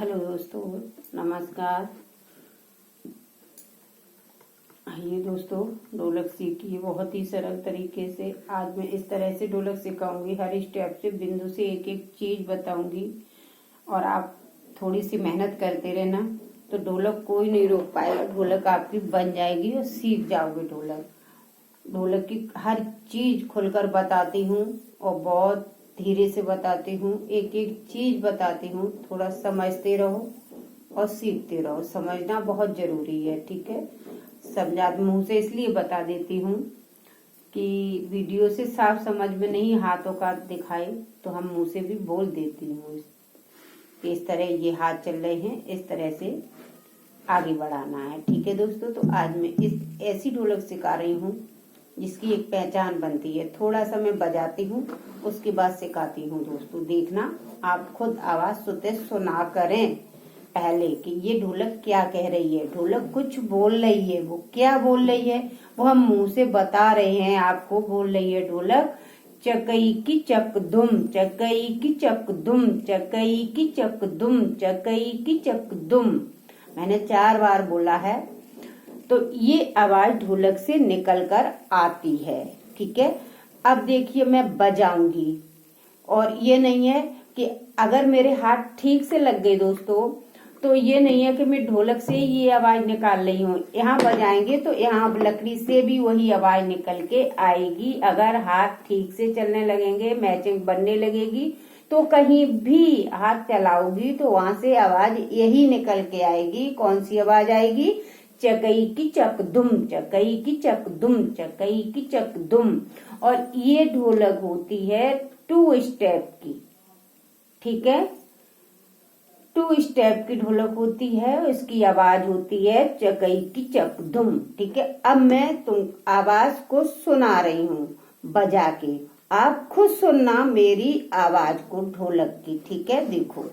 Hello दोस्तों, नमस्कार। आइए दोस्तों, ढोलक सीखिए बहुत ही सरल तरीके से। आज मैं इस तरह से ढोलक सिखाऊंगी, हर स्टेप से बिंदु से एक एक चीज बताऊंगी और आप थोड़ी सी मेहनत करते रहना तो ढोलक कोई नहीं रोक पाएगा। ढोलक आपकी बन जाएगी और सीख जाओगे ढोलक। ढोलक की हर चीज खुलकर बताती हूँ और बहुत धीरे से बताती हूँ, एक एक चीज बताती हूँ। थोड़ा समझते रहो और सीखते रहो। समझना बहुत जरूरी है, ठीक है। समझा मुंह से इसलिए बता देती हूँ कि वीडियो से साफ समझ में नहीं हाथों का दिखाए तो हम मुंह से भी बोल देती हूँ। इस तरह ये हाथ चल रहे हैं, इस तरह से आगे बढ़ाना है, ठीक है दोस्तों। तो आज मैं इस ऐसी ढोलक सिखा रही हूँ जिसकी एक पहचान बनती है। थोड़ा सा मैं बजाती हूँ, उसके बाद सिखाती हूँ दोस्तों। देखना, आप खुद आवाज सुना करें पहले कि ये ढोलक क्या कह रही है। ढोलक कुछ बोल रही है, वो क्या बोल रही है वो हम मुंह से बता रहे हैं आपको। बोल रही है ढोलक, चकई की चक दुम, चकई की चक दुम, चकई की चक दुम, चकई की चक दुम। मैंने 4 बार बोला है तो ये आवाज ढोलक से निकलकर आती है, ठीक है। अब देखिए मैं बजाऊंगी और ये नहीं है कि अगर मेरे हाथ ठीक से लग गए दोस्तों तो ये नहीं है कि मैं ढोलक से ये आवाज निकाल रही हूँ। यहाँ बजाएंगे तो यहाँ लकड़ी से भी वही आवाज निकल के आएगी। अगर हाथ ठीक से चलने लगेंगे, मैचिंग बनने लगेगी तो कहीं भी हाथ चलाओगी तो वहां से आवाज यही निकल के आएगी। कौन सी आवाज आएगी? चकई की चक दुम, चकई की चक दुम, चकई की चक दुम। और ये ढोलक होती है 2 स्टेप की, ठीक है। 2 स्टेप की ढोलक होती है, इसकी आवाज होती है चकई की चक दुम, ठीक है। अब मैं तुम आवाज को सुना रही हूँ बजा के, आप खुद सुनना मेरी आवाज को ढोलक की, ठीक है। देखो,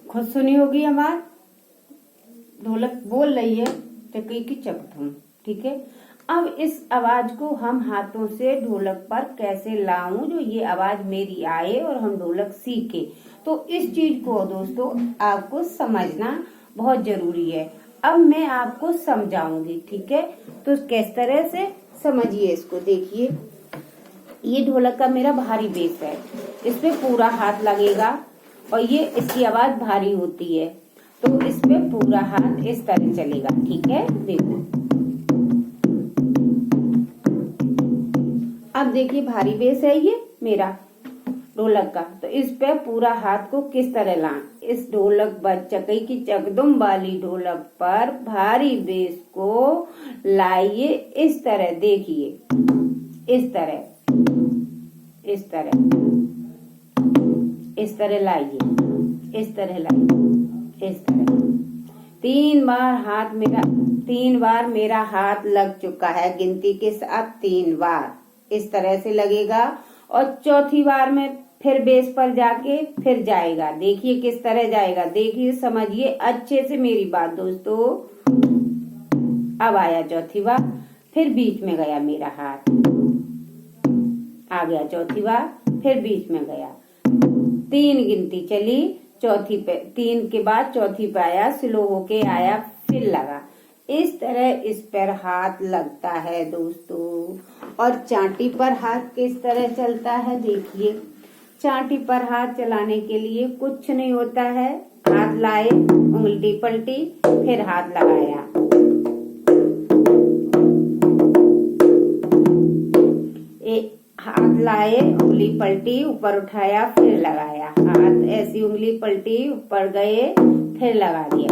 खुद सुनी होगी आवाज। ढोलक बोल रही है चकई की चक दुम, ठीक है। अब इस आवाज को हम हाथों से ढोलक पर कैसे लाऊं जो ये आवाज मेरी आए और हम ढोलक सीखे। तो इस चीज को दोस्तों आपको समझना बहुत जरूरी है। अब मैं आपको समझाऊंगी, ठीक है। तो किस तरह से समझिए इसको। देखिए, ये ढोलक का मेरा भारी बेस है, इस पे पूरा हाथ लगेगा और ये इसकी आवाज भारी होती है तो इस पे पूरा हाथ इस तरह चलेगा, ठीक है। देखो, अब देखिए भारी बेस है ये मेरा ढोलक का, तो इस पे पूरा हाथ को किस तरह लाएं। इस ढोलक चकई की चकदुम वाली ढोलक पर भारी बेस को लाइए इस तरह। देखिए, इस तरह, इस तरह, इस तरह लाइए, इस तरह लाइए, इस तरह। 3 बार मेरा हाथ लग चुका है, गिनती के साथ 3 बार इस तरह से लगेगा और चौथी बार में फिर बेस पर जाके फिर जाएगा। देखिए किस तरह जाएगा, देखिए समझिए अच्छे से मेरी बात दोस्तों। अब आया चौथी बार, फिर बीच में गया मेरा हाथ, आ गया चौथी बार, फिर बीच में गया। 3 गिनती चली, चौथी पे 3 के बाद चौथी पे आया, स्लो होके आया, फिर लगा। इस तरह इस पर हाथ लगता है दोस्तों। और चांटी पर हाथ किस तरह चलता है? देखिए, चांटी पर हाथ चलाने के लिए कुछ नहीं होता है। हाथ लाए, उंगली पलटी, फिर हाथ लगाया, हाथ लाए, उंगली पलटी, ऊपर उठाया, फिर लगाया, हाथ ऐसी उंगली पलटी, ऊपर गए, फिर लगा दिया।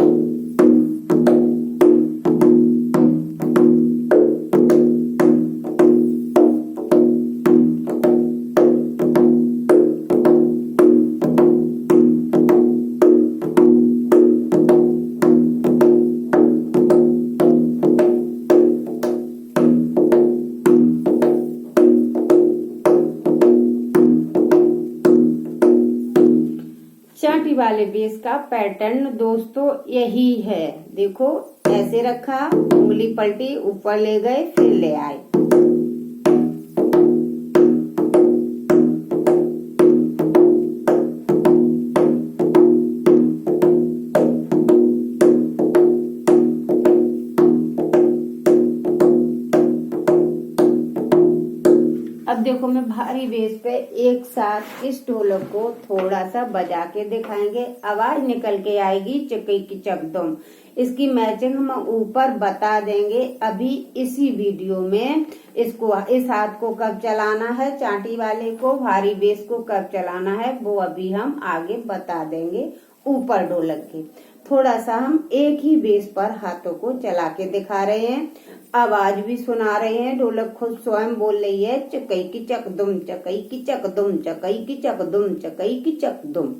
वाले बेस का पैटर्न दोस्तों यही है। देखो ऐसे रखा, उंगली पलटी, ऊपर ले गए, फिर ले आए। अब देखो मैं भारी बेस पे एक साथ इस ढोलक को थोड़ा सा बजा के दिखाएंगे, आवाज निकल के आएगी चकई की चकदम। इसकी मैचिंग हम ऊपर बता देंगे अभी इसी वीडियो में। इसको इस हाथ को कब चलाना है, चांटी वाले को, भारी बेस को कब चलाना है, वो अभी हम आगे बता देंगे ऊपर ढोलक के। थोड़ा सा हम एक ही बेस पर हाथों को चला के दिखा रहे हैं, आवाज भी सुना रहे हैं। ढोलक खुद स्वयं बोल रही है चकई की चकदुम, चकई की चकदुम, चकई की चकदुम, चकई की चकदुम।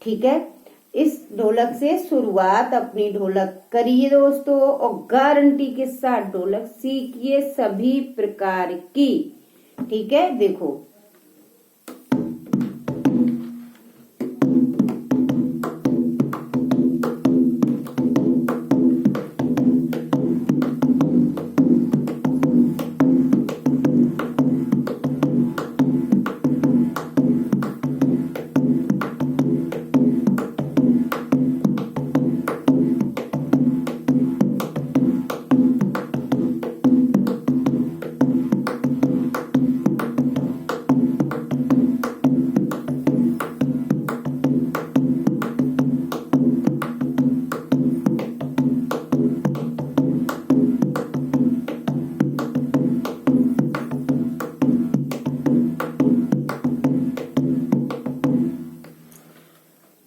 ठीक है, इस ढोलक से शुरुआत अपनी ढोलक करिए दोस्तों, और गारंटी के साथ ढोलक सीखिए सभी प्रकार की। ठीक है, देखो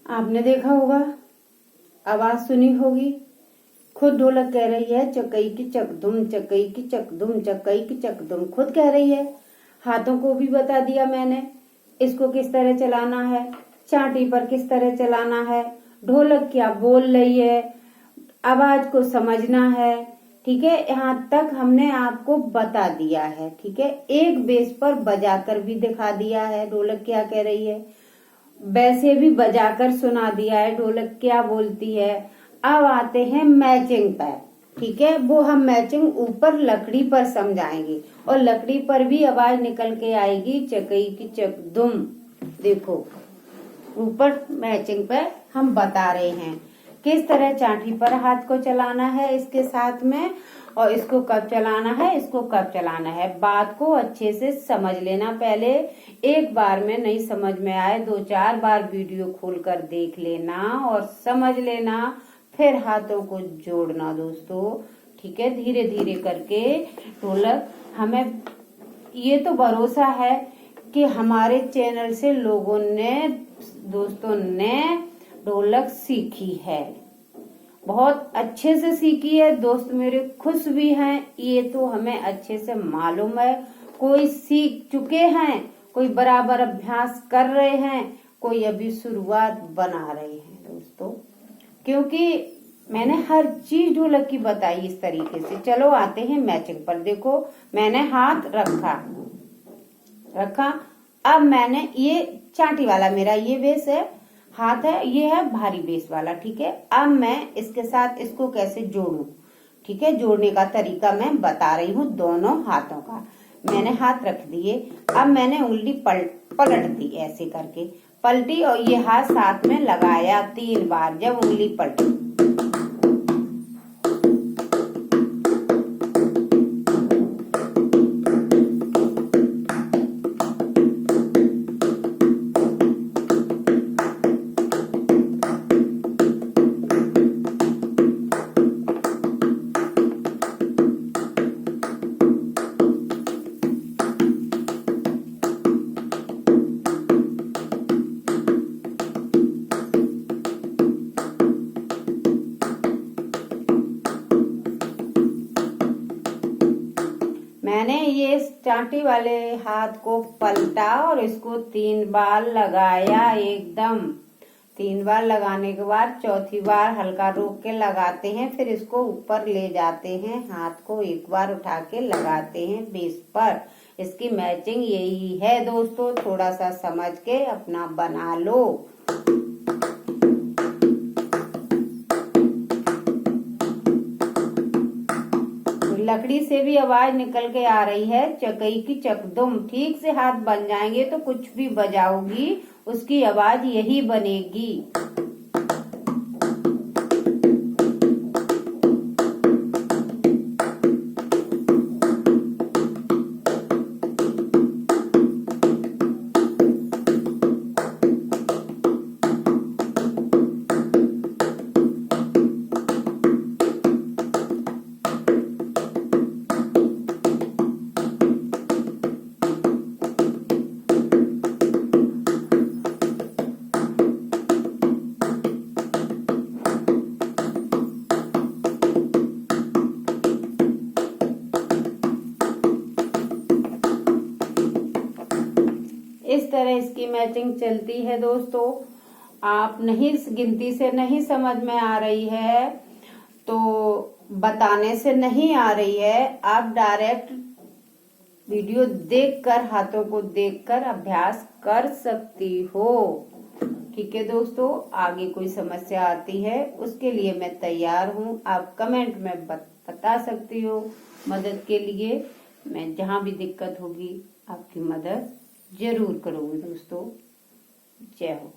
आपने देखा होगा, आवाज सुनी होगी, खुद ढोलक कह रही है चकई की चकदुम, चकई की चकदुम, चकई की चकदुम, खुद कह रही है। हाथों को भी बता दिया मैंने, इसको किस तरह चलाना है, चांटी पर किस तरह चलाना है, ढोलक क्या बोल रही है, आवाज को समझना है। ठीक है, यहाँ तक हमने आपको बता दिया है। ठीक है, एक बेस पर बजाकर भी दिखा दिया है ढोलक क्या कह रही है, वैसे भी बजाकर सुना दिया है ढोलक क्या बोलती है। अब आते हैं मैचिंग पर। ठीक है, वो हम मैचिंग ऊपर लकड़ी पर समझाएंगे, और लकड़ी पर भी आवाज निकल के आएगी चकई की चकदुम। देखो ऊपर मैचिंग पर हम बता रहे हैं किस तरह चांटी पर हाथ को चलाना है इसके साथ में, और इसको कब चलाना है, इसको कब चलाना है। बात को अच्छे से समझ लेना, पहले एक बार में नहीं समझ में आए, 2-4 बार वीडियो खोलकर देख लेना और समझ लेना, फिर हाथों को जोड़ना दोस्तों। ठीक है, धीरे धीरे करके ढोलक, हमें ये तो भरोसा है कि हमारे चैनल से लोगों ने, दोस्तों ने ढोलक सीखी है, बहुत अच्छे से सीखी है। दोस्त मेरे खुश भी हैं, ये तो हमें अच्छे से मालूम है। कोई सीख चुके हैं, कोई बराबर अभ्यास कर रहे हैं, कोई अभी शुरुआत बना रहे हैं दोस्तों, क्योंकि मैंने हर चीज ढोलक की बताई इस तरीके से। चलो आते हैं मैचिंग पर। देखो मैंने हाथ रखा, अब मैंने ये चांटी वाला मेरा ये बेस है, हाथ है, ये है भारी बेस वाला। ठीक है, अब मैं इसके साथ इसको कैसे जोड़ूं, ठीक है, जोड़ने का तरीका मैं बता रही हूँ दोनों हाथों का। मैंने हाथ रख दिए, अब मैंने उंगली पलट दी, ऐसे करके पलटी और ये हाथ साथ में लगाया 3 बार। जब उंगली पलटी, मैंने ये चांटी वाले हाथ को पलटा और इसको 3 बार लगाया एकदम। 3 बार लगाने के बाद चौथी बार हल्का रोक के लगाते हैं, फिर इसको ऊपर ले जाते हैं, हाथ को एक बार उठा के लगाते हैं बेस पर। इसकी मैचिंग यही है दोस्तों, थोड़ा सा समझ के अपना बना लो। लकड़ी से भी आवाज निकल के आ रही है, चकई की चकदुम। ठीक से हाथ बन जाएंगे तो कुछ भी बजाओगी उसकी आवाज यही बनेगी। इस तरह इसकी मैचिंग चलती है दोस्तों। आप नहीं, इस गिनती से नहीं समझ में आ रही है तो बताने से नहीं आ रही है, आप डायरेक्ट वीडियो देखकर, हाथों को देखकर अभ्यास कर सकती हो। ठीक है दोस्तों, आगे कोई समस्या आती है उसके लिए मैं तैयार हूँ। आप कमेंट में बता सकती हो मदद के लिए। मैं जहां भी दिक्कत होगी आपकी मदद जरूर करूंगी दोस्तों। जय हो।